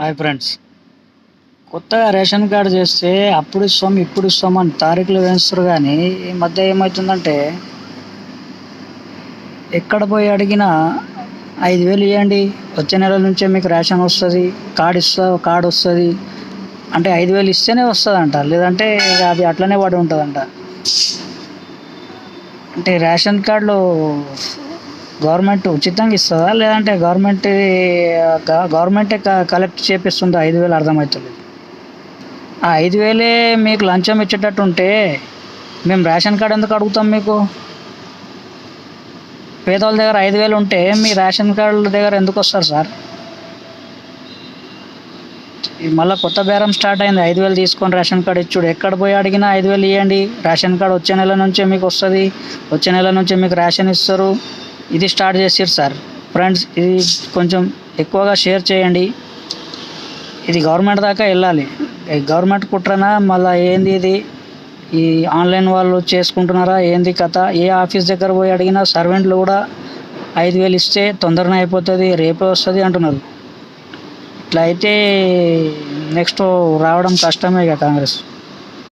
Hi friends. కొత్తగా ration card చేస్తే అప్పుడు ఇస్తాం ఇప్పుడు ఇస్తాం అని తారీఖులు వేస్తారు. కానీ ఈ మధ్య ఏమవుతుందంటే ఎక్కడ పోయి అడిగినా 5,000 ఇవ్వండి, వచ్చే నెల నుంచే మీకు రేషన్ వస్తుంది, కార్డు వస్తుంది అంటే 5,000 ఇస్తేనే వస్తుందంట, లేదంటే ఇక అది అట్లనే పడి ఉంటుందంట. అంటే రేషన్ కార్డులో గవర్నమెంట్ ఉచితంగా ఇస్తుందా, లేదంటే గవర్నమెంటే కలెక్ట్ చేపిస్తుందా? 5,000 అర్థమవుతుంది. ఆ 5,000 మీకు లంచం ఇచ్చేటట్టు ఉంటే మేము రేషన్ కార్డు ఎందుకు అడుగుతాం? మీకు పేదవాళ్ళ దగ్గర 5,000 ఉంటే మీ రేషన్ కార్డు దగ్గర ఎందుకు వస్తారు సార్? మళ్ళీ కొత్త బేరం స్టార్ట్ అయింది. 5,000 తీసుకొని రేషన్ కార్డు ఇచ్చుడు. ఎక్కడ పోయి అడిగినా 5,000 ఇవ్వండి, రేషన్ కార్డు వచ్చే నెల నుంచే మీకు వస్తుంది, వచ్చే నెల నుంచే మీకు రేషన్ ఇస్తారు. ఇది స్టార్ట్ చేసారు సార్. ఫ్రెండ్స్, ఇది కొంచెం ఎక్కువగా షేర్ చేయండి. ఇది గవర్నమెంట్ దాకా వెళ్ళాలి. గవర్నమెంట్ కుట్రనా మళ్ళీ ఏంది ఇది? ఈ ఆన్లైన్ వాళ్ళు చేసుకుంటున్నారా ఏంది కథ? ఏ ఆఫీస్ దగ్గర పోయి అడిగినా సర్వెంట్లు కూడా 5,000 ఇస్తే తొందరనే అయిపోతుంది, రేపే వస్తుంది అంటున్నారు. ఇట్లా అయితే నెక్స్ట్ రావడం కష్టమే ఇక కాంగ్రెస్.